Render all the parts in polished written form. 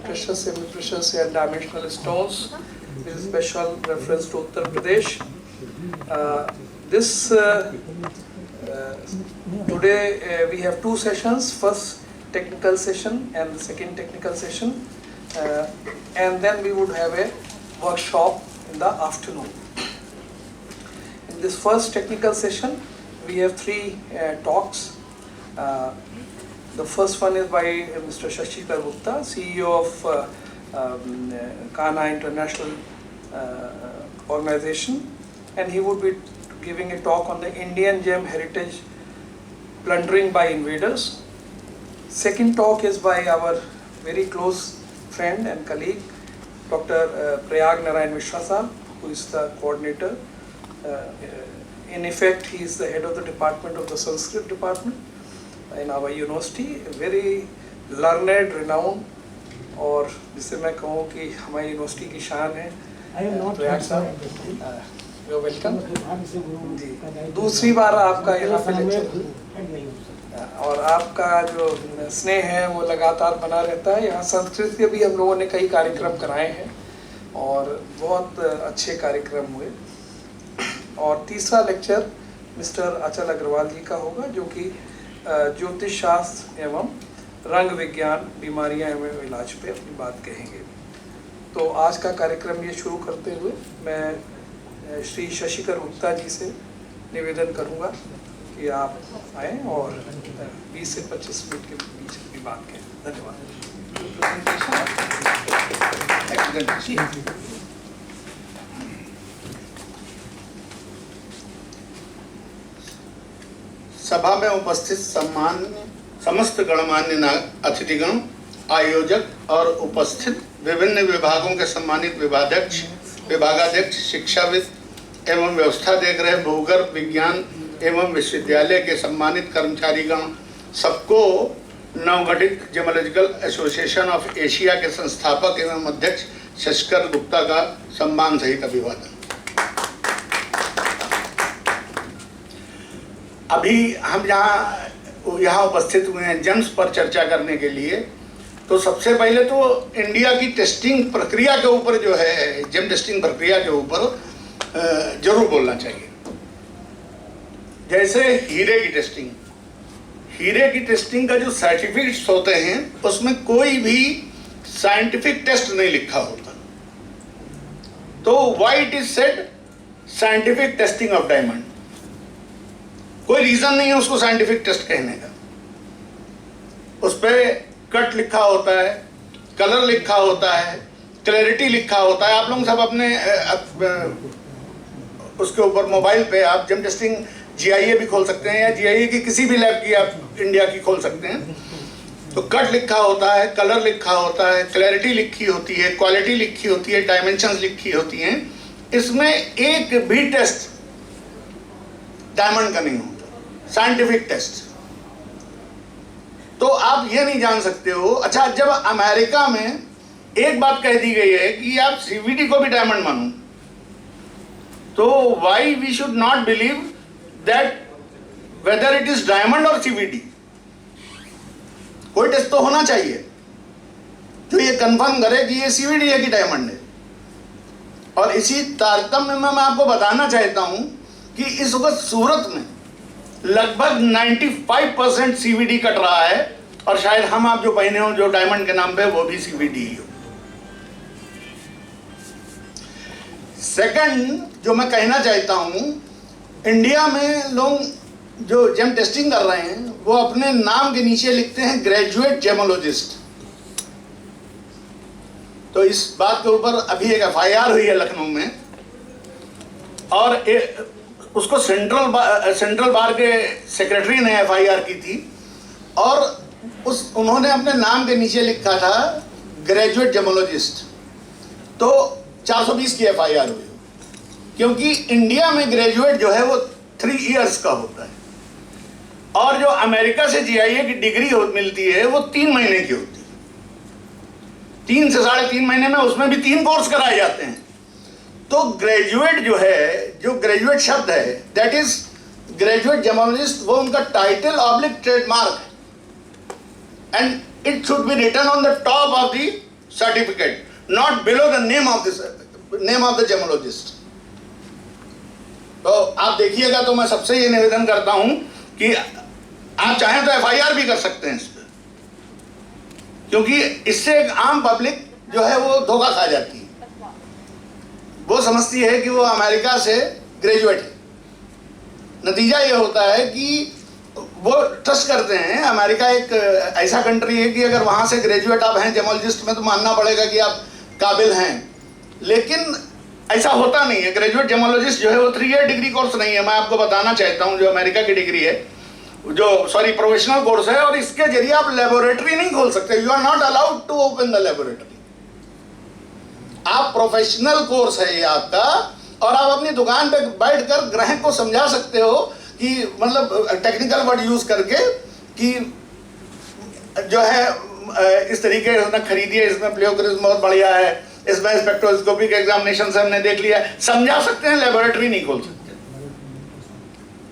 precious, semi-precious and dimensional stones with special reference to Uttar Pradesh. Today we have two sessions, first technical session and the second technical session, and then we would have a workshop in the afternoon. In this first technical session, we have three talks. The first one is by Mr. Shashikar Gupta, CEO of Kanha International Organization, and he would be giving a talk on the Indian gem heritage plundering by invaders. Second talk is by our very close friend and colleague, Dr. Prayag Narayan Mishra Sahab, who is the coordinator. In effect, he is the head of the department of the Sanskrit department in our university, very learned, renowned, और जिसे मैं कहूँ कि हमारी university की शान है प्रयाग साहब, यू वेलकम जी। दूसरी बार आपका यहाँ पे लेक्चर और आपका जो स्नेह है वो लगातार बना रहता है। यहाँ संस्कृत के भी हम लोगों ने कई कार्यक्रम कराए हैं और बहुत अच्छे कार्यक्रम हुए। और तीसरा लेक्चर मिस्टर अचल अग्रवाल जी का होगा, जो कि ज्योतिष शास्त्र एवं रंग विज्ञान, बीमारियां एवं इलाज पे अपनी बात कहेंगे। तो आज का कार्यक्रम ये शुरू करते हुए मैं श्री शशिकर गुप्ता जी से निवेदन करूंगा कि आप आएँ और 20 से 25 मिनट के बीच अपनी बात कहें। धन्यवाद। सभा में उपस्थित समस्त गणमान्य अतिथिगण, आयोजक और उपस्थित विभिन्न विभागों के सम्मानित विभागाध्यक्ष, शिक्षाविद एवं व्यवस्था देख रहे भूगर्भ विज्ञान एवं विश्वविद्यालय के सम्मानित कर्मचारीगण, सबको नवगठित जेमोलॉजिकल एसोसिएशन ऑफ एशिया के संस्थापक एवं अध्यक्ष शशिकर गुप्ता का सम्मान सहित अभिवादन। अभी हम यहाँ उपस्थित हुए हैं जेम्स पर चर्चा करने के लिए। तो सबसे पहले तो इंडिया की टेस्टिंग प्रक्रिया के ऊपर जो है, जेम टेस्टिंग प्रक्रिया के ऊपर जरूर बोलना चाहिए। जैसे हीरे की टेस्टिंग का जो सर्टिफिकेट्स होते हैं उसमें कोई भी साइंटिफिक टेस्ट नहीं लिखा होता। तो why it is said scientific testing of diamond, कोई रीजन नहीं है उसको साइंटिफिक टेस्ट कहने का। उस पर कट लिखा होता है, कलर लिखा होता है, क्लैरिटी लिखा होता है। आप लोग सब अपने उसके ऊपर मोबाइल पे आप जेम टेस्टिंग GIA भी खोल सकते हैं या GIA की किसी भी लैब की आप इंडिया की खोल सकते हैं। तो कट लिखा होता है, कलर लिखा होता है, क्लैरिटी लिखी होती है, क्वालिटी लिखी होती है, डायमेंशंस लिखी होती हैं। इसमें एक भी टेस्ट डायमंड का नहीं होता, साइंटिफिक टेस्ट। तो आप ये नहीं जान सकते हो। अच्छा, जब अमेरिका में एक बात कह दी गई है कि आप CVD को भी डायमंड मानो, तो why we should not believe that whether it is diamond और CVD? कोई टेस्ट तो होना चाहिए जो ये कंफर्म करे कि ये CVD है कि डायमंड है। और इसी तारतम्य में मैं आपको बताना चाहता हूं कि इस वक्त सूरत में लगभग 95% CVD कट रहा है, और शायद हम आप जो पहने हो जो डायमंड के नाम पे वो भी CVD ही हो। सेकंड जो मैं कहना चाहता हूं, इंडिया में लोग जो जेम टेस्टिंग कर रहे हैं वो अपने नाम के नीचे लिखते हैं ग्रेजुएट जेमोलॉजिस्ट। तो इस बात के ऊपर अभी एक FIR हुई है लखनऊ में, और उसको सेंट्रल बार के सेक्रेटरी ने FIR की थी, और उन्होंने अपने नाम के नीचे लिखा था ग्रेजुएट जेमोलॉजिस्ट। तो 420 की FIR हुई, क्योंकि इंडिया में ग्रेजुएट जो है वो 3 इयर्स का होता है, और जो अमेरिका से GIA की डिग्री मिलती है वो 3 महीने की होती है। 3 से 3.5 महीने में उसमें भी 3 कोर्स कराए जाते हैं। तो ग्रेजुएट जो है, जो ग्रेजुएट शब्द है, दैट इज ग्रेजुएट जेमोलॉजिस्ट, वो उनका title oblique trademark, and it should be written on the top of the certificate, not below the name of the gemologist. तो आप देखिएगा, तो मैं सबसे ये निवेदन करता हूं कि आप चाहें तो FIR भी कर सकते हैं इस पर, क्योंकि इससे एक आम पब्लिक जो है वो धोखा खा जाती है। वो समझती है कि वो अमेरिका से ग्रेजुएट है। नतीजा ये होता है कि वो ट्रस्ट करते हैं। अमेरिका एक ऐसा कंट्री है कि अगर वहाँ से ग्रेजुएट आप हैं जेमोलॉजिस्ट में, तो मानना पड़ेगा कि आप काबिल हैं, लेकिन ऐसा होता नहीं है। ग्रेजुएट जेमोलॉजिस्ट जो है वो 3 ईयर डिग्री कोर्स नहीं है। मैं आपको बताना चाहता हूँ, जो अमेरिका की डिग्री है, प्रोफेशनल कोर्स है, और इसके जरिए आप लेबोरेटरी नहीं खोल सकते। You are not allowed to open the laboratory. आप प्रोफेशनल कोर्स है ये आपका, और आप अपनी दुकान पे बैठकर ग्राहक को समझा सकते हो कि मतलब टेक्निकल वर्ड यूज करके कि जो है इस तरीके से खरीदिए, इसमें प्लेओक्रिज्म बहुत बढ़िया है, इसमें स्पेक्ट्रोस्कोपिक एग्जामिनेशन से हमने देख लिया, समझा सकते हैं, लेबोरेटरी नहीं खोल सकते।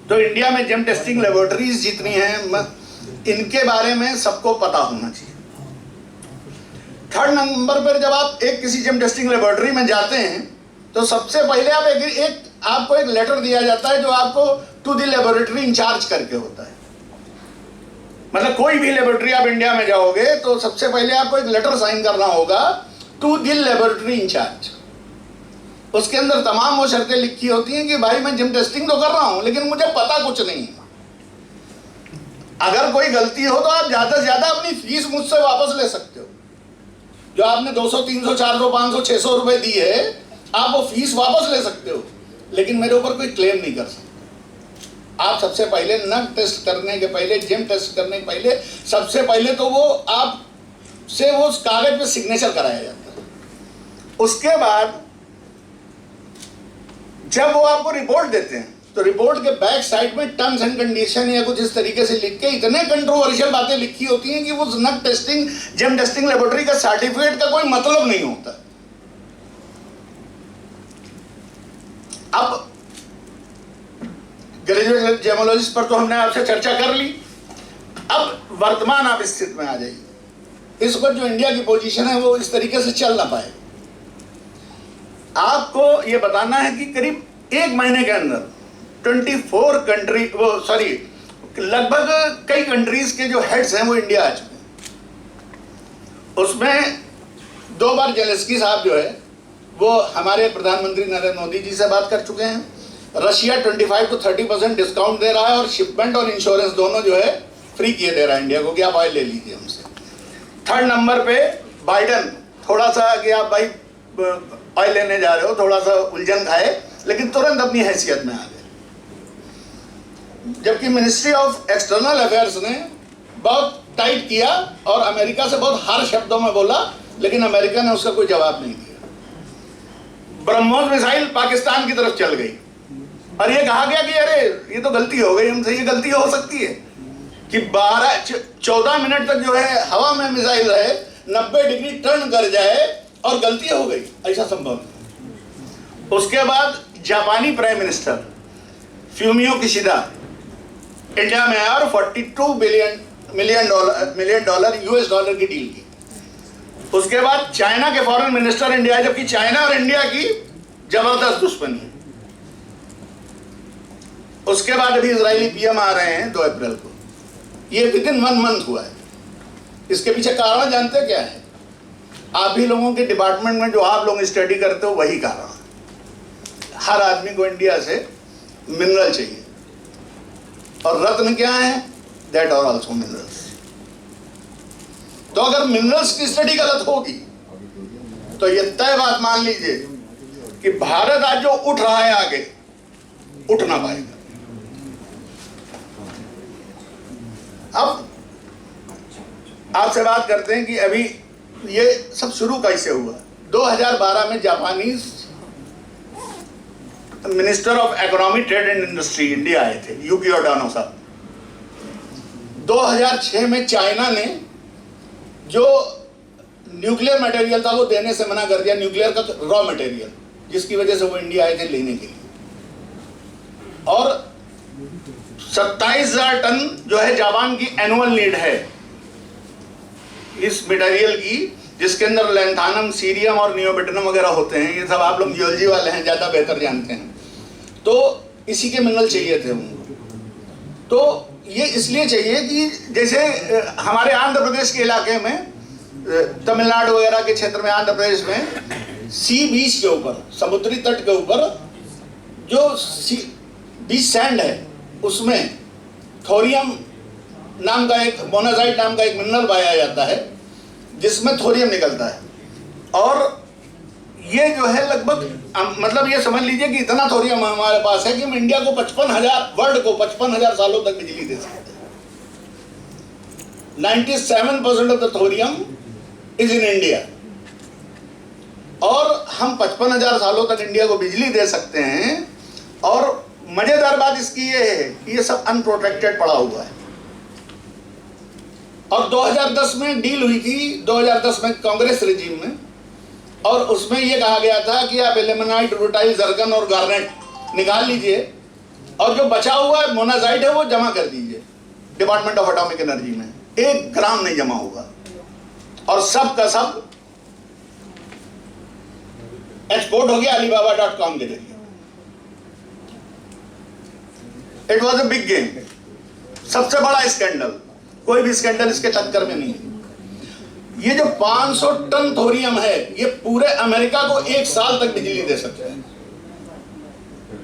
तो इंडिया में जेम टेस्टिंग लेबोरेटरीज जितनी हैं, इनके बारे में सबको पता होना चाहिए। 3rd नंबर पर जब आप एक किसी जेम टेस्टिंग लेबोरेटरी में जाते हैं, तो सबसे पहले आप आपको एक लेटर दिया जाता है जो आपको टू द लेबोरेटरी इंचार्ज करके होता है। मतलब कोई भी लेबोरेटरी आप इंडिया में जाओगे तो सबसे पहले आपको एक लेटर साइन करना होगा टू द लेबोरेटरी इंचार्ज। उसके अंदर तमाम वो शर्तें लिखी होती हैं कि भाई मैं जेम टेस्टिंग तो कर रहा हूं, लेकिन मुझे पता कुछ नहीं है। अगर कोई गलती हो तो आप ज्यादा से ज्यादा अपनी फीस मुझसे वापस ले सकते हो। जो आपने 200, 300, 400, 500, 600 रुपए दिए, आप वो फीस वापस ले सकते हो, लेकिन मेरे ऊपर कोई क्लेम नहीं कर सकते। आप सबसे पहले नग टेस्ट करने के पहले, जेम टेस्ट करने के पहले, सबसे पहले तो वो आप से वो कागज पे सिग्नेचर कराया जाता है। उसके बाद जब वो आपको रिपोर्ट देते हैं, तो रिपोर्ट के बैक साइड में टर्म्स एंड कंडीशन या कुछ इस तरीके से लिख के इतने कंट्रोवर्शियल बातें लिखी होती हैं कि वो नग टेस्टिंग, जेम टेस्टिंग लेबोरेटरी का सर्टिफिकेट का कोई मतलब नहीं होता। अब ग्रेजुएट जेमोलॉजिस्ट पर तो हमने आपसे चर्चा कर ली। अब वर्तमान आप स्थिति में आ जाइए। इस वक्त जो इंडिया की पोजीशन है वो इस तरीके से चल ना पाए। आपको ये बताना है कि करीब 1 महीने के अंदर 24 कंट्री लगभग कई कंट्रीज के जो हेड्स हैं वो इंडिया आ चुके हैं। उसमें 2 बार जेलेंस्की साहब जो है वो हमारे प्रधानमंत्री नरेंद्र मोदी जी से बात कर चुके हैं। रशिया 25 to 30% डिस्काउंट दे रहा है और शिपमेंट और इंश्योरेंस दोनों जो है फ्री किए दे रहा है इंडिया को कि आप ऑयल ले लीजिए हमसे। 3rd नंबर पे बाइडन, थोड़ा सा कि आप भाई ऑयल लेने जा रहे हो, थोड़ा सा उलझन खाए, लेकिन तुरंत अपनी हैसियत में आ गए। जबकि मिनिस्ट्री ऑफ एक्सटर्नल अफेयर्स ने बहुत टाइट किया और अमेरिका से बहुत हार्श शब्दों में बोला, लेकिन अमेरिका ने उसका कोई जवाब नहीं दिया। ब्रह्मोस मिसाइल पाकिस्तान की तरफ चल गई और ये कहा गया कि अरे ये तो गलती हो गई हमसे। ये गलती हो सकती है कि 14 मिनट तक जो है हवा में मिसाइल रहे, 90 डिग्री टर्न कर जाए और गलती हो गई, ऐसा संभव नहीं। उसके बाद जापानी prime minister Fumio Kishida India में आया और 42 मिलियन डॉलर US डॉलर की डील की। उसके बाद चाइना के फॉरेन मिनिस्टर इंडिया, जबकि चाइना और इंडिया की जबरदस्त दुश्मनी है। उसके बाद अभी इजरायली PM आ रहे हैं 2 अप्रैल को। ये विदिन 1 मंथ हुआ है। इसके पीछे कारण जानते क्या है? आप ही लोगों के डिपार्टमेंट में जो आप लोग स्टडी करते हो वही कारण है। हर आदमी को इंडिया से मिनरल चाहिए और रत्न क्या है? That are also minerals. तो अगर मिनरल्स की स्टडी गलत होगी तो ये तय बात मान लीजिए कि भारत आज जो उठ रहा है आगे उठ ना पाएगा। अब आपसे बात करते हैं कि अभी ये सब शुरू कैसे हुआ। 2012 में Japanese minister of economy, trade and industry India आए थे, यूकियो डानो साहब। 2006 में चाइना ने जो न्यूक्लियर मटेरियल था वो देने से मना कर दिया, न्यूक्लियर का रॉ मटेरियल, जिसकी वजह से वो इंडिया आए थे लेने के लिए। और 27,000 टन जो है जापान की एनुअल नीड है। इस मटेरियल की, जिसके अंदर लैंथानम, सीरियम और नियोबिटनम वगैरह होते हैं। ये सब आप लोग जियोलॉजी वाले हैं, ज़्यादा बेहतर जानते हैं। तो इसी के मिनरल चाहिए थे उनको। तो ये इसलिए चाहिए कि जैसे हमारे आंध्र प्रदेश के इलाके में, तमिलनाडु वगैरह के क्षेत्र में, आंध्र प्रदेश में सी बीच के ऊपर, समुद्री तट के ऊपर जो बीच सैंड है, उसमें थोरियम नाम का एक, मोनाजाइट नाम का एक मिनरल पाया जाता है जिसमें थोरियम निकलता है। और ये जो है लगभग, मतलब ये समझ लीजिए कि इतना थोरियम हमारे पास है कि हम इंडिया को 55,000, वर्ल्ड को 55,000 सालों तक बिजली दे सकते हैं। 97% of the thorium is in India. और हम 55,000 सालों तक इंडिया को बिजली दे सकते हैं। और मजेदार बात इसकी ये है कि ये सब अनप्रोटेक्टेड पड़ा हुआ है। और 2010 में डील हुई थी, 2010 में कांग्रेस रिजीम में, और उसमें यह कहा गया था कि आप इल्मेनाइट, रूटाइल, जर्गन और गार्नेट निकाल लीजिए और जो बचा हुआ मोनाजाइट है वो जमा कर दीजिए डिपार्टमेंट ऑफ एटॉमिक एनर्जी में। 1 ग्राम नहीं जमा होगा और सब का सब एक्सपोर्ट हो गया alibaba.com के जरिए। It was a big game, सबसे बड़ा स्कैंडल। कोई भी स्कैंडल इसके टक्कर में नहीं है। ये जो 500 टन थोरियम है, ये पूरे अमेरिका को 1 साल तक बिजली दे सकते हैं।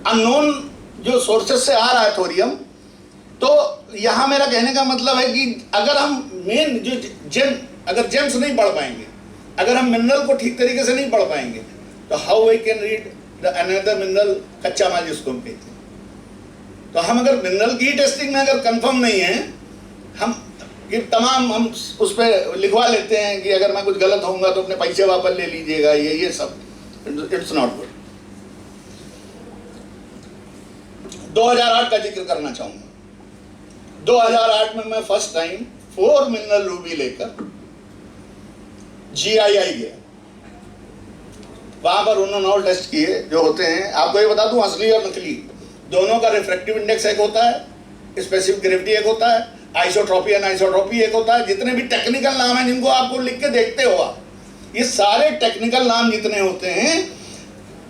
अननोन जो सोर्सेस से आ रहा है थोरियम। तो यहां मेरा कहने का मतलब है कि अगर हम मेन जो अगर जेम्स नहीं पढ़ पाएंगे, अगर हम मिनरल को ठीक तरीके से नहीं पढ़ पाएंगे, तो how we can read the another mineral, कच्चा माल जिसको हम कहते हैं। तो हम अगर मिनरल की टेस्टिंग में अगर कंफर्म नहीं है, हम ये तमाम हम उस पर लिखवा लेते हैं कि अगर मैं कुछ गलत होऊंगा तो अपने पैसे वापस ले लीजिएगा, ये सब, इट्स नॉट गुड। 2008 का जिक्र करना चाहूंगा। 2008 में मैं फर्स्ट टाइम 4 मिनरल रूबी लेकर GII गया। वहां पर उन्होंने और टेस्ट किए जो होते हैं। आपको ये बता दूं, असली और नकली दोनों का रिफ्रैक्टिव इंडेक्स एक होता है, स्पेसिफिक ग्रेविटी एक होता है, आइसोट्रॉपी अनआइसोट्रॉपी एक होता है। जितने भी टेक्निकल नाम हैं जिनको आपको लिख के देखते हो आप, ये सारे टेक्निकल नाम जितने होते हैं,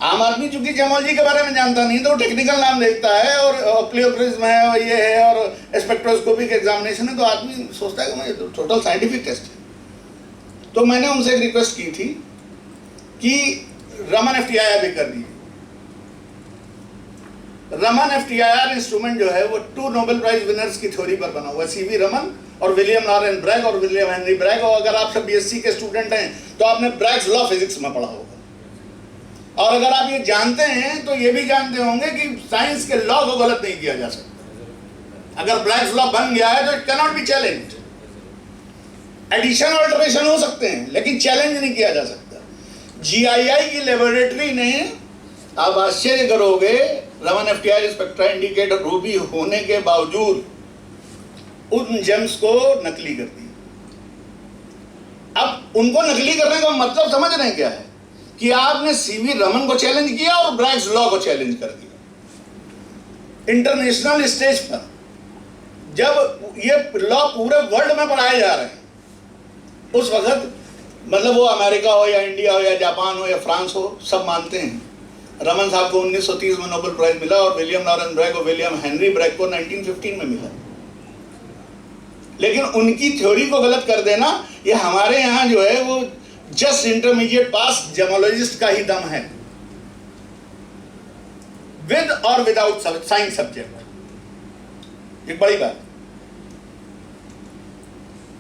आम आदमी चूंकि जेमोलॉजी के बारे में जानता नहीं तो टेक्निकल नाम देखता है, और प्लियोप्रिज्म है और ये है और स्पेक्ट्रोस्कोपिक एग्जामिनेशन है, तो आदमी सोचता है कि मैं टोटल साइंटिफिक टेस्ट है। तो मैंने उनसे एक रिक्वेस्ट की थी कि रमन FTIR भी कर दीजिए। रमन FTIR इंस्ट्रूमेंट जो है वो 2 नोबेल प्राइज विनर्स की थ्योरी पर बना हुआ है, CV रमन और विलियम लॉरेंस ब्रैग और विलियम हेनरी ब्रैग। और अगर आप सब BSc के स्टूडेंट हैं तो आपने ब्रैग्स लॉ फिजिक्स में पढ़ा होगा। और अगर आप ये जानते हैं तो ये भी जानते होंगे कि साइंस के लॉ को गलत नहीं किया जा सकता। अगर ब्रैग्स लॉ बन गया है तो it can not be challenge. Addition और अल्टरेशन हो सकते हैं लेकिन चैलेंज नहीं किया जा सकता। GII की लेबोरेटरी ने, आप आश्चर्य करोगे, Raman FTIR spectra indicator Ruby होने के बावजूद उन जेम्स को नकली कर दिया। अब उनको नकली करने का मतलब समझ रहे हैं क्या है? कि आपने CV रमन को चैलेंज किया और ब्रैग्स लॉ को चैलेंज कर दिया। इंटरनेशनल स्टेज पर जब ये लॉ पूरे वर्ल्ड में पढ़ाए जा रहे हैं, उस वक्त मतलब वो अमेरिका हो या इंडिया हो या जापान हो या फ्रांस हो, सब मानते हैं। रमन साहब को 1930 में नोबेल प्राइज मिला और विलियम लॉरेंस ब्रैग और विलियम हेनरी ब्रैग को 1915 में मिला। लेकिन उनकी थ्योरी को गलत कर देना, ये हमारे यहाँ जो है वो जस्ट इंटरमीडिएट पास जेमोलॉजिस्ट का ही दम है, विद और विदाउट साइंस सब्जेक्ट। एक बड़ी बात।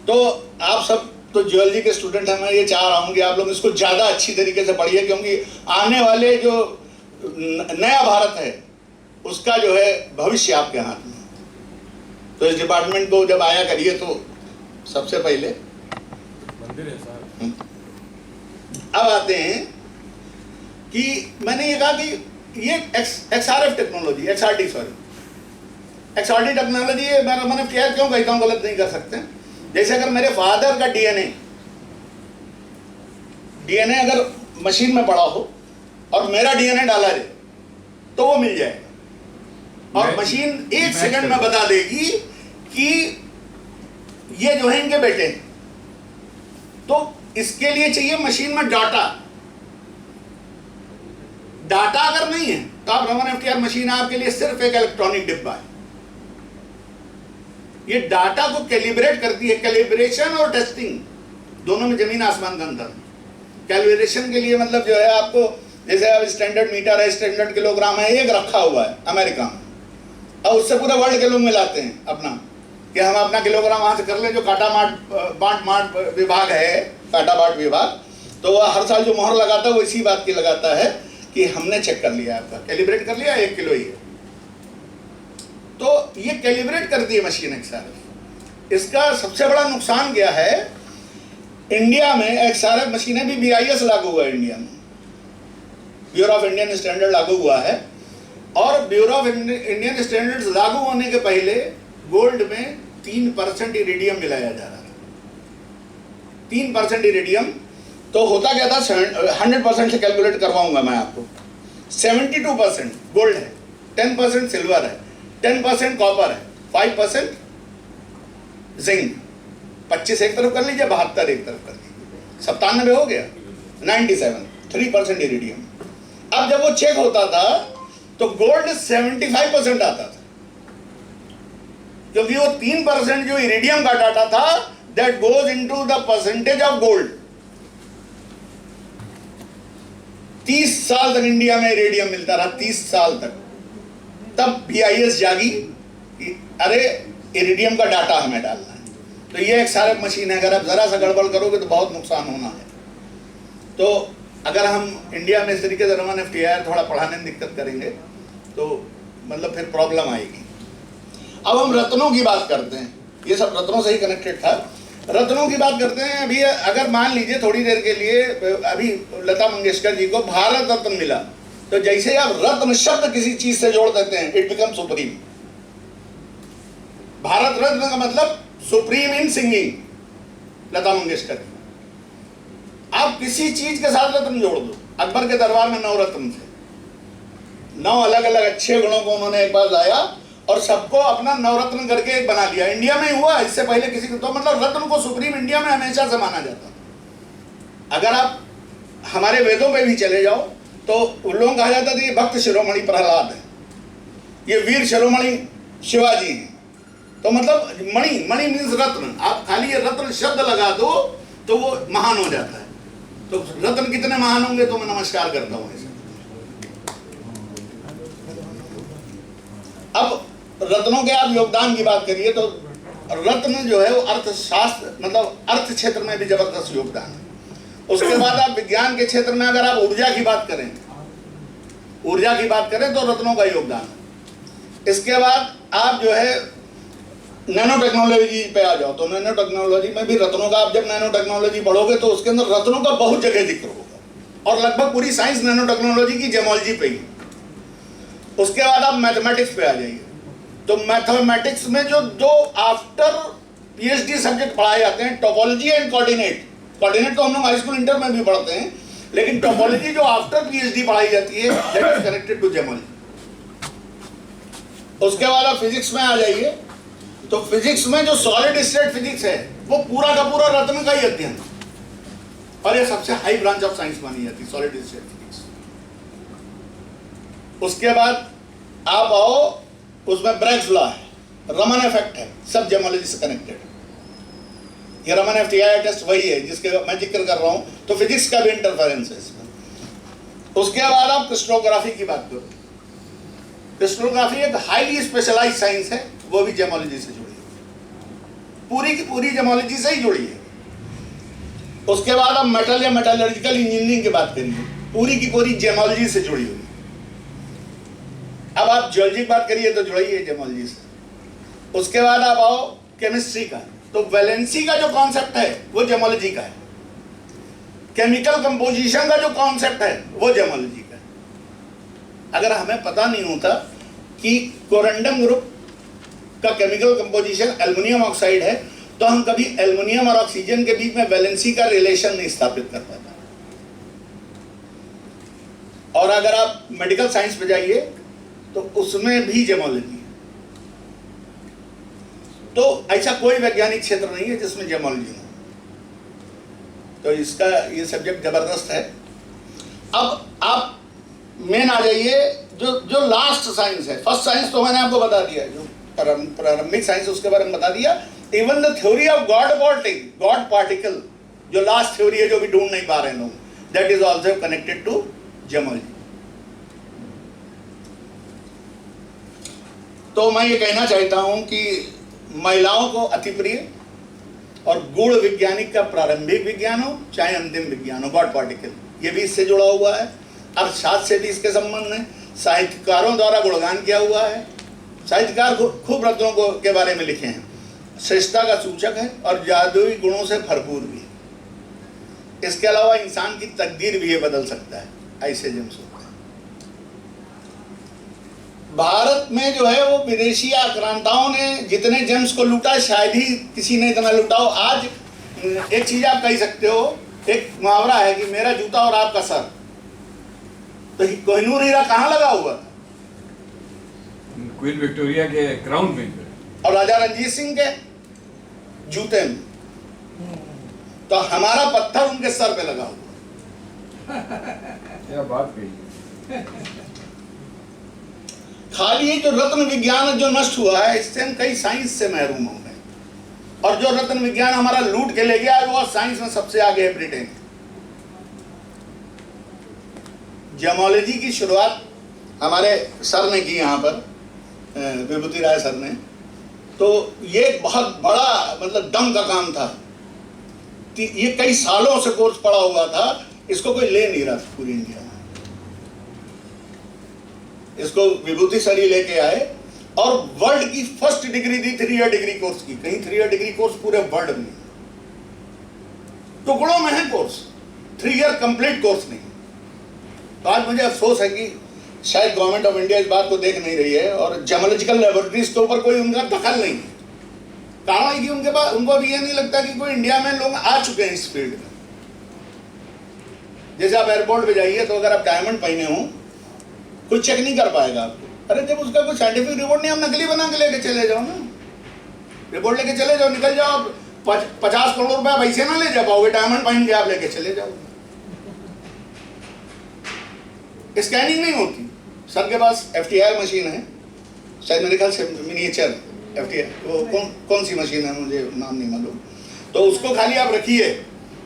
तो आप सब तो जियोलॉजी के स्टूडेंट हैं, मैं ये चाह रहा हूं कि आप लोग इसको ज़्यादा अच्छी तरीके से पढ़िए, क्योंकि आने वाले जो नया भारत है उसका जो है भविष्य आपके हाथ में। तो इस डिपार्टमेंट को जब आया करिए तो सबसे पहले मंदिर है साहब। अब आते हैं कि मैंने ये कहा कि ये XRF टेक्नोलॉजी, XRT टेक्नोलॉजी है। मैं रमन FTIR क्यों कहता हूँ गलत नहीं कर सकते? जैसे अगर मेरे फादर का DNA अगर मशीन में पड़ा हो और मेरा DNA डाला जाए तो वो मिल जाएगा, और मशीन 1 सेकंड में बता देगी कि ये जो है इनके बेटे हैं। तो इसके लिए चाहिए मशीन में डाटा। डाटा अगर नहीं है तो आप रमन एफटीआर मशीन आपके लिए सिर्फ एक इलेक्ट्रॉनिक डिब्बा है। ये डाटा को कैलिब्रेट करती है। कैलिब्रेशन और टेस्टिंग दोनों में जमीन आसमान का अंतर है। कैलिब्रेशन के लिए मतलब जो है आपको, जैसे अब स्टैंडर्ड मीटर है, स्टैंडर्ड किलोग्राम है, एक रखा हुआ है अमेरिका में, और उससे पूरे वर्ल्ड के लोग मिलाते हैं अपना, कि हम अपना किलोग्राम वहां से कर लें। जो काटा बांट विभाग है, काटा बाट विभाग, तो वह हर साल जो मोहर लगाता है वो इसी बात की लगाता है कि हमने चेक कर लिया, आपका कैलिब्रेट कर लिया, 1 किलो ही है। तो ये कैलिब्रेट करती है मशीन एक्सआरएफ। इसका सबसे बड़ा नुकसान क्या है, इंडिया में एक्सआरएफ मशीनें भी BIS लागू हुआ है इंडिया में, ब्यूरो ऑफ इंडियन स्टैंडर्ड लागू हुआ है, और ब्यूरो ऑफ इंडियन स्टैंडर्ड्स लागू होने के पहले गोल्ड में 3% इरिडियम मिलाया जा रहा था। 3% इरिडियम, तो होता क्या था, 100% से कैलकुलेट करवाऊंगा मैं आपको, 72% गोल्ड है, 10% सिल्वर है, 10% कॉपर है, 5% जिंक, 25 एक तरफ कर लीजिए, 72 एक तरफ कर लीजिए, 97 हो गया, 97, 3% इरिडियम। अब जब वो चेक होता था तो गोल्ड 75% आता था, क्योंकि वो 3% जो इरिडियम का डाटा था, that goes into the percentage of gold. 30 साल तक इंडिया में इरिडियम मिलता रहा, 30 साल तक। तब BIS जागी, अरे इरिडियम का डाटा हमें डालना है। तो ये एक्सआरएफ मशीन है, अगर आप जरा सा गड़बड़ करोगे तो बहुत नुकसान होना है। तो अगर हम इंडिया में इस तरीके से रमन एफटीआर थोड़ा पढ़ाने में दिक्कत करेंगे तो मतलब फिर प्रॉब्लम आएगी। अब हम रत्नों की बात करते हैं, ये सब रत्नों से ही कनेक्टेड था। रत्नों की बात करते हैं। अभी अगर मान लीजिए थोड़ी देर के लिए, अभी लता मंगेशकर जी को भारत रत्न मिला, तो जैसे आप रत्न शब्द किसी चीज से जोड़ देते हैं, it become supreme. Bharat Ratna का मतलब supreme in singing, Lata Mangeshkar ji. आप किसी चीज के साथ रत्न जोड़ दो। अकबर के दरबार में 9 रत्न थे, 9 अलग अलग अच्छे गुणों को उन्होंने एक बार लाया और सबको अपना नवरत्न करके एक बना लिया। इंडिया में ही हुआ, इससे पहले किसी को, तो मतलब रत्न को सुप्रीम इंडिया में हमेशा से माना जाता। अगर आप हमारे वेदों पे भी चले जाओ तो उन लोगों कहा जाता था ये भक्त शिरोमणि प्रहलाद है, ये वीर शिरोमणि शिवाजी हैं। तो मतलब मणि, मणि मीन्स रत्न। आप खाली ये रत्न शब्द लगा दो तो वो महान हो जाता है। तो रत्न कितने महान होंगे तो मैं नमस्कार करता हूं इसे। अब रत्नों के आप योगदान की बात करिए तो रत्न जो है वो अर्थशास्त्र, मतलब अर्थ क्षेत्र में भी जबरदस्त योगदान है। उसके बाद आप विज्ञान के क्षेत्र में अगर आप ऊर्जा की बात करें, ऊर्जा की बात करें तो रत्नों का योगदान है। इसके बाद आप जो है नैनो टेक्नोलॉजी पे आ जाओ तो नैनो टेक्नोलॉजी में भी रत्नों का, आप जब नैनो टेक्नोलॉजी पढ़ोगे तो उसके अंदर रत्नों का बहुत जगह जिक्र होगा, और लगभग पूरी साइंस नैनो टेक्नोलॉजी की जेमोलॉजी पे ही। उसके बाद आप मैथमेटिक्स पे आ जाइए तो मैथमेटिक्स में जो दो आफ्टर PhD सब्जेक्ट पढ़ाए जाते हैं, टोपोलॉजी एंड कोऑर्डिनेट। कोऑर्डिनेट तो हम लोग हाई स्कूल इंटर में भी पढ़ते हैं, लेकिन टोपोलॉजी जो आफ्टर PhD पढ़ाई जाती है that is connected to gemology. उसके बाद आप फिजिक्स में आ जाइए तो फिजिक्स में जो सॉलिड स्टेट फिजिक्स है वो पूरा का पूरा रत्न का ही अध्ययन, और ये सबसे हाई ब्रांच ऑफ साइंस मानी जाती है, सॉलिड स्टेट फिजिक्स। उसके बाद आप आओ, उसमें ब्रैग्स लॉ है, रमन इफेक्ट है, सब जेमोलॉजी से कनेक्टेड। ये रमन एफटीआई टेस्ट वही है जिसके मैं जिक्र कर रहा हूं, तो फिजिक्स का भी इंटरफेरेंस है इसमें। उसके बाद आप क्रिस्टलोग्राफी की बात करो, क्रिस्टलोग्राफी एक हाईली स्पेशलाइज्ड साइंस है, वो भी जेमोलॉजी से जुड़ी है, पूरी की पूरी जेमोलॉजी से ही जुड़ी है। उसके बाद आप मेटल या मेटलर्जिकल इंजीनियरिंग की बात करिए, पूरी की पूरी जेमोलॉजी से जुड़ी हुई। अब आप जियोलॉजी की बात करिए तो जुड़ी है जेमोलॉजी से। उसके बाद आप आओ केमिस्ट्री का, तो वैलेंसी का जो कॉन्सेप्ट है वो जेमोलॉजी का है, केमिकल कंपोजिशन का जो कॉन्सेप्ट है वो जेमोलॉजी का है। अगर हमें पता नहीं होता कि कोरंडम ग्रुप का केमिकल कंपोजिशन एल्युमिनियम ऑक्साइड है तो हम कभी एल्युमिनियम और ऑक्सीजन के बीच में वैलेंसी का रिलेशन नहीं स्थापित कर पाते। और अगर आप मेडिकल साइंस पे जाइए तो उसमें भी जेमोलॉजी है। तो ऐसा कोई वैज्ञानिक क्षेत्र नहीं है जिसमें जेमोलॉजी नहीं। तो इसका ये सब्जेक्ट ज़बरदस्त है। अब आप मेन आ जाइए, जो लास्ट साइंस है। फर्स्ट साइंस तो मैंने आपको बता दिया, जो प्रारंभिक साइंस उसके बारे में बता दिया। Even the theory of god particle, जो लास्ट थ्योरी है जो भी ढूंढ नहीं पा रहे लोग, that is also connected to gemology. तो मैं ये कहना चाहता हूं कि महिलाओं को अति प्रिय और गूढ़ वैज्ञानिक का प्रारंभिक विज्ञान हो चाहे अंतिम विज्ञान हो, गॉड पार्टिकल, ये भी इससे जुड़ा हुआ है। अर्थशास्त्र से भी इसके संबंध है। साहित्यकारों द्वारा गुणगान किया हुआ है। साहित्यकार खूब रत्नों को के बारे में लिखे हैं। श्रेष्ठता का सूचक है और जादुई गुणों से भरपूर भी है। इसके अलावा इंसान की तकदीर भी ये बदल सकता है, ऐसे जेम्स होते हैं। भारत में जो है वो विदेशी आक्रांताओं ने जितने जेम्स को लूटा, शायद ही किसी ने इतना लूटा हो। आज एक चीज आप कह सकते हो, एक मुहावरा है कि मेरा जूता और आपका सर। तो कोहिनूर हीरा कहाँ लगा हुआ था? क्वीन विक्टोरिया के क्राउन में, और राजा रंजीत सिंह के जूते में। तो हमारा पत्थर उनके सर पे लगा हुआ। क्या बात कही। खाली जो रत्न विज्ञान जो नष्ट हुआ है, इससे हम कई साइंस से महरूम हो गए। और जो रत्न विज्ञान हमारा लूट के ले गया है, वो साइंस में सबसे आगे है ब्रिटेन। जेमोलॉजी की शुरुआत हमारे सर ने की यहाँ पर, विभूति राय सर ने। तो ये एक बहुत बड़ा मतलब दम का काम था। ये कई सालों से कोर्स पड़ा हुआ था, इसको कोई ले नहीं रहा था पूरी इंडिया में। इसको विभूति सर ही लेके आए और वर्ल्ड की फर्स्ट डिग्री दी 3 ईयर डिग्री कोर्स की। कहीं 3 ईयर डिग्री कोर्स पूरे वर्ल्ड में, टुकड़ों में है कोर्स, 3 ईयर कंप्लीट कोर्स नहीं। तो आज मुझे अफसोस है कि शायद गवर्नमेंट ऑफ इंडिया इस बात को देख नहीं रही है और जेमोलॉजिकल लेबोरेटरीज के ऊपर कोई उनका दखल नहीं है। कारण है कि उनके पास, उनको भी ये नहीं लगता कि कोई इंडिया में लोग आ चुके हैं इस फील्ड में। जैसे आप एयरपोर्ट पे जाइए तो अगर आप डायमंड पहने हो, कोई चेक नहीं कर पाएगा आपको। अरे जब उसका कोई साइंटिफिक रिपोर्ट नहीं, आप नकली बना के लेके चले जाओ ना। रिपोर्ट लेके चले जाओ, निकल जाओ। 50 करोड़ रुपया वैसे ना ले जा पाओगे, डायमंड पहन के आप लेके चले जाओ। स्कैनिंग नहीं होती। सर के पास FTIR मशीन है, शायद मेरे ख्याल से मिनिएचर FTIR, वो कौन सी मशीन है मुझे नाम नहीं मालूम। तो उसको खाली आप रखिए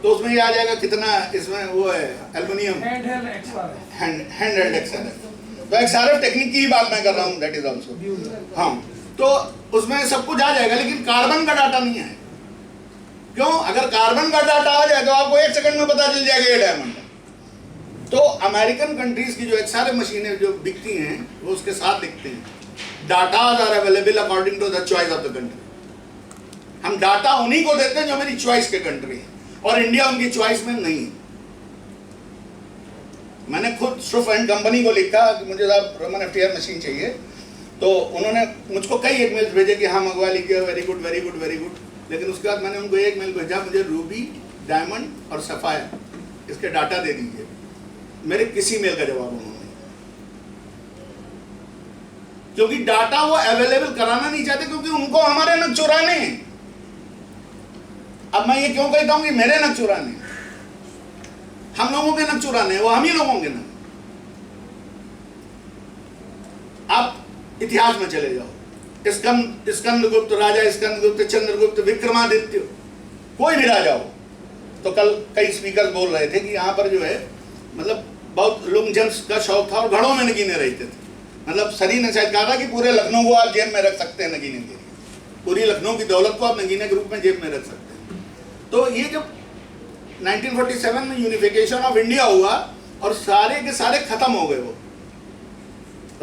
तो उसमें ये आ जाएगा कितना इसमें वो है, एल्युमिनियम हैंड हेल्ड XRF। तो XRF टेक्निक की ही बात मैं कर रहा हूँ, दैट इज ऑल्सो। हाँ, तो उसमें सब कुछ आ जाएगा, लेकिन कार्बन का डाटा नहीं है। क्यों? अगर कार्बन का डाटा आ जाए तो आपको 1 सेकंड में पता चल जाएगा ये डायमंड है। तो अमेरिकन कंट्रीज की जो XRF मशीनें जो बिकती हैं, वो उसके साथ लिखते हैं datas are available according to the choice of the country. हम डाटा उन्हीं को देते हैं जो मेरी चॉइस के कंट्री है, और इंडिया उनकी चॉइस में नहीं है। मैंने खुद श्रुफ एंड कंपनी को लिखा कि मुझे साहब रमन FTIR मशीन चाहिए। तो उन्होंने मुझको कई ईमेल्स भेजे कि हाँ मंगवा लीजिए, very good very good very good. लेकिन उसके बाद मैंने उनको एक मेल भेजा, मुझे रूबी, डायमंड और सफायर इसके डाटा दे दीजिए। मेरे किसी मेल का जवाब उन्होंने, क्योंकि डाटा वो अवेलेबल कराना नहीं चाहते, क्योंकि उनको हमारे नग चुराने हैं। अब मैं ये क्यों कहता हूं कि मेरे नग चुराने, हम लोगों के नग चुराने, वो हम ही लोगों के नग। आप इतिहास में चले जाओ, स्कंदगुप्त, राजा स्कंदगुप्त, चंद्रगुप्त, विक्रमादित्य, कोई भी राजा हो। तो कल कई स्पीकर बोल रहे थे कि यहाँ पर जो है मतलब बहुत लोग जेम्स का शौक था और घड़ों में नगीने रहते थे। मतलब सरी ने शायद कहा था कि पूरे लखनऊ को आप जेब में रख सकते हैं नगीने के लिए, पूरी लखनऊ की दौलत को आप नगीने के रूप में जेब में रख सकते हैं। तो ये जब 1947 में यूनिफिकेशन ऑफ इंडिया हुआ और सारे के सारे खत्म हो गए, वो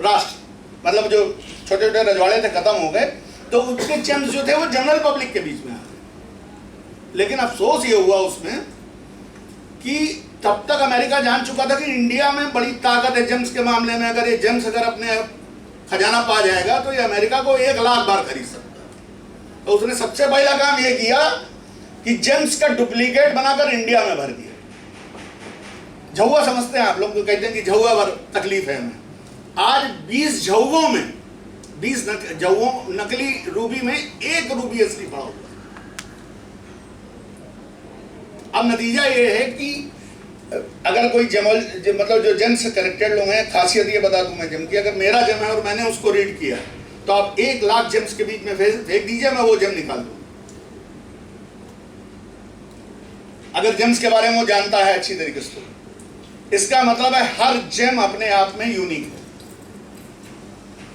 राष्ट्र मतलब जो छोटे छोटे रजवाड़े थे खत्म हो गए, तो उसके जेम्स जो थे वो जनरल पब्लिक के बीच में आ गए। लेकिन अफसोस ये हुआ उसमें कि तब तक अमेरिका जान चुका था कि इंडिया में बड़ी ताकत है जेम्स के मामले में। अगर ये जेम्स अगर अपने खजाना पा जाएगा तो ये अमेरिका को 1 लाख बार खरीद सकता है। तो उसने सबसे पहला काम ये किया कि जेम्स का डुप्लीकेट बनाकर इंडिया में भर दिया। झौवा समझते हैं आप लोग, तो कहते हैं कि झौवा भर तकलीफ है हमें। आज 20 झौवों में 20 झौवों नकली रूबी में 1 रूबी असली पड़ा हुआ। अब नतीजा ये है कि अगर कोई मतलब जो जेम से कनेक्टेड लोग हैं, खासियत ये बता दूं मैं जेम की, अगर मेरा जेम है और मैंने उसको रीड किया तो आप 1 लाख जेम्स के बीच में फेंक दीजिए, मैं वो जेम निकाल दूं। अगर जेम्स के बारे में वो जानता है अच्छी तरीके से, तो इसका मतलब है हर जेम अपने आप में यूनिक है।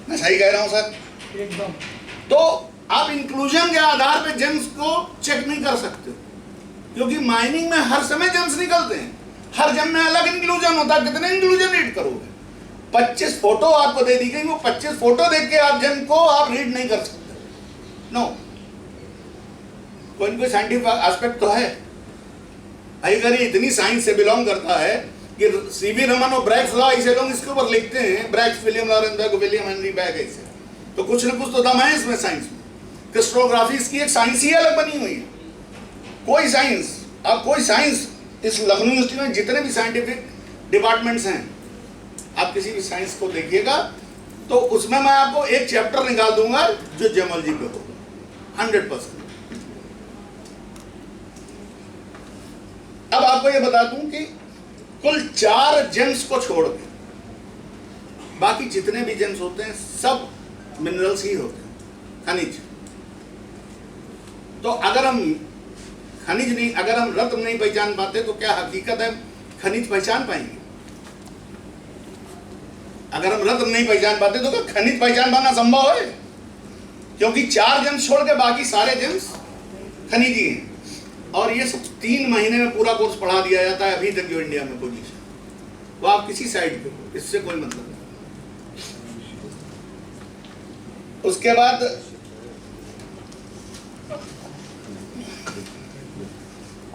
मैं सही कह रहा हूं सर? एकदम। तो आप इंक्लूजन के आधार पे जेम्स को चेक नहीं कर सकते, क्योंकि माइनिंग में हर समय जेम्स निकलते हैं, हर जेम में अलग इंक्लूजन होता है। कितने इंक्लूजन रीड करोगे? 25 फोटो आपको दे दी गई, वो 25 फोटो देख के आप जेम को आप रीड नहीं कर सकते। नो, कोई ना कोई साइंटिफिक एस्पेक्ट तो है। अगर ये इतनी साइंस से बिलोंग करता है कि सीवी रमन और ब्रैग्स लॉ ऐसे लोग इसके ऊपर लिखते हैं, Bragg's, William Lawrence bag, William Henry bag, ऐसे, तो कुछ ना कुछ तो दम है इसमें साइंस में। क्रिस्टोग्राफी इसकी एक साइंस ही अलग बनी हुई है। कोई साइंस इस लखनऊ यूनिवर्सिटी में जितने भी साइंटिफिक डिपार्टमेंट्स हैं, आप किसी भी साइंस को देखिएगा तो उसमें मैं आपको एक चैप्टर निकाल दूंगा जो जेमोलॉजी पे होगा 100%। अब आपको ये बता दूं कि कुल 4 जेम्स को छोड़ के बाकी जितने भी जेम्स होते हैं सब मिनरल्स ही होते हैं, खनिज। तो अगर हम रत्न नहीं पहचान पाते तो क्या हकीकत है खनिज पहचान पाएंगे? अगर हम रत्न नहीं पहचान पाते तो क्या खनिज पहचान पाना संभव है? क्योंकि 4 जेम्स छोड़ के बाकी सारे जेम्स खनिज ही हैं। और ये सब 3 महीने में पूरा कोर्स पढ़ा दिया जाता है अभी तक जो इंडिया में पोजीशन, वो आप किसी साइड पे हो, इससे कोई मतलब नहीं। उसके बाद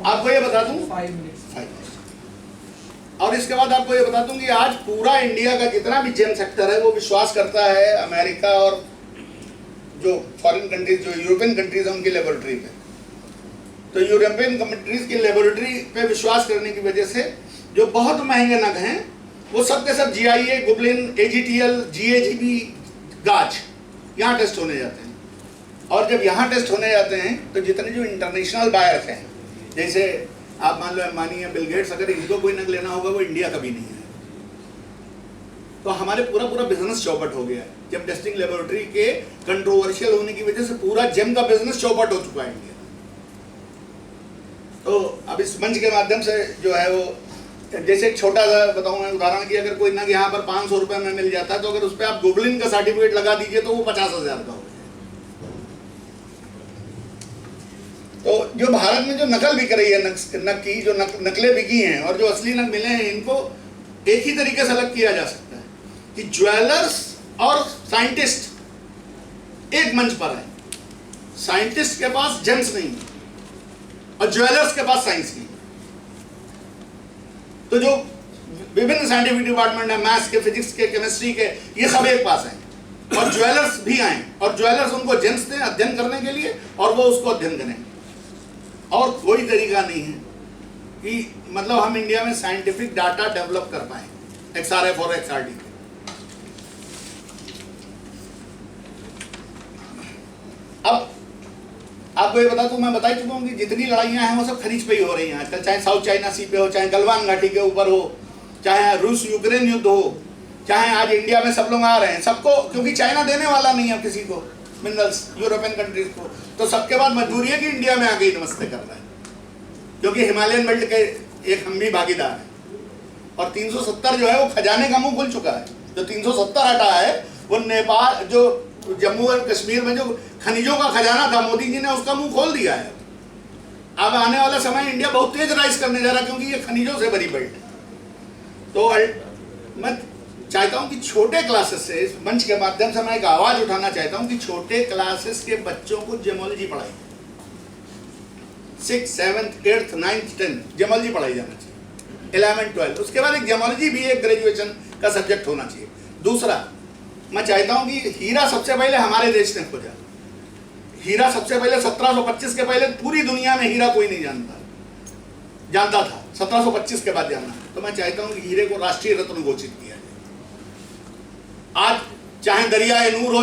आपको ये बता दूं 5 मिनट्स। और इसके बाद आपको ये बता दूं कि आज पूरा इंडिया का जितना भी जेम सेक्टर है वो विश्वास करता है अमेरिका और जो फॉरेन कंट्रीज, जो यूरोपियन कंट्रीज हैं उनकी लेबोरेटरी पे। तो यूरोपियन कंट्रीज की लेबोरेटरी पे विश्वास करने की वजह से जो बहुत महंगे नग हैं वो सब के सब GIA, गुबलिन, AGTL, GAGB, गाज यहाँ टेस्ट होने जाते हैं। और जब यहाँ टेस्ट होने जाते हैं तो जितने जो इंटरनेशनल बायर्स हैं, जैसे आप मान लो अंबानी या बिल गेट्स, अगर इनको कोई नग लेना होगा वो इंडिया कभी नहीं है। तो हमारे पूरा बिजनेस चौपट हो गया है। जब टेस्टिंग लेबोरेटरी के कंट्रोवर्शियल होने की वजह से पूरा जेम का बिजनेस चौपट हो चुका है इंडिया। तो अब इस मंच के माध्यम से जो है वो, जैसे एक छोटा सा बताऊं मैं उदाहरण कि अगर कोई नग यहाँ पर 500 रुपए में मिल जाता है तो अगर उस पर आप गुबलिन का सर्टिफिकेट लगा दीजिए तो वो 50,000 का हो। तो जो भारत में जो नकल बिक रही है नग की, जो नकलें बिकी हैं और जो असली नग मिले हैं, इनको एक ही तरीके से अलग किया जा सकता है कि ज्वेलर्स और साइंटिस्ट एक मंच पर है। साइंटिस्ट के पास जेम्स नहीं और ज्वेलर्स के पास साइंस नहीं। तो जो विभिन्न साइंटिफिक डिपार्टमेंट है, मैथ्स के, फिजिक्स के, केमिस्ट्री के, ये सब एक पास हैं और ज्वेलर्स भी आए और ज्वेलर्स उनको जेम्स दें अध्ययन करने के लिए और वो उसको अध्ययन करें। और कोई तरीका नहीं है कि मतलब हम इंडिया में साइंटिफिक डाटा डेवलप कर पाए XRF और XRD। अब आपको ये बता दूं, मैं बता ही चुका हूं कि जितनी लड़ाइयां हैं वो सब खनिज पे ही हो रही हैं आजकल, चाहे साउथ चाइना सी पे हो, चाहे गलवान घाटी के ऊपर हो, चाहे रूस यूक्रेन युद्ध हो, चाहे आज इंडिया में सब लोग आ रहे हैं। सबको, क्योंकि चाइना देने वाला नहीं है किसी को मिनरल्स, यूरोपियन कंट्रीज को, तो सबके बाद मजबूरी है कि इंडिया में आके नमस्ते कर रहा है, क्योंकि हिमालयन बेल्ट के एक हम भी भागीदार हैं। और 370 जो है वो खजाने का मुंह खुल चुका है। जो 370 हटा है वो नेपाल, जो जम्मू और कश्मीर में जो खनिजों का खजाना था, मोदी जी ने उसका मुंह खोल दिया है। अब आने वाला समय इंडिया बहुत तेज राइज करने जा रहा है, क्योंकि ये खनिजों से भरी बेल्ट है। तो मैं चाहता हूं कि छोटे क्लासेस से, इस मंच के माध्यम से मैं एक आवाज उठाना चाहता हूं कि छोटे क्लासेस के बच्चों को जेमोलॉजी पढ़ाई, 6th, 7th, 8th, 9th, 10th gemmology पढ़ाई जाना चाहिए, 11th, 12th। उसके बाद एक जेमोलॉजी भी एक ग्रेजुएशन का सब्जेक्ट होना चाहिए। दूसरा, मैं चाहता हूं कि हीरा सबसे पहले हमारे देश ने खोजा। हीरा सबसे पहले 1725 के पहले पूरी दुनिया में हीरा कोई नहीं जानता था, 1725 के बाद जानना। तो मैं चाहता हूं कि हीरे को राष्ट्रीय रत्न घोषित किया जाए। आज चाहे दरियाए नूर हो,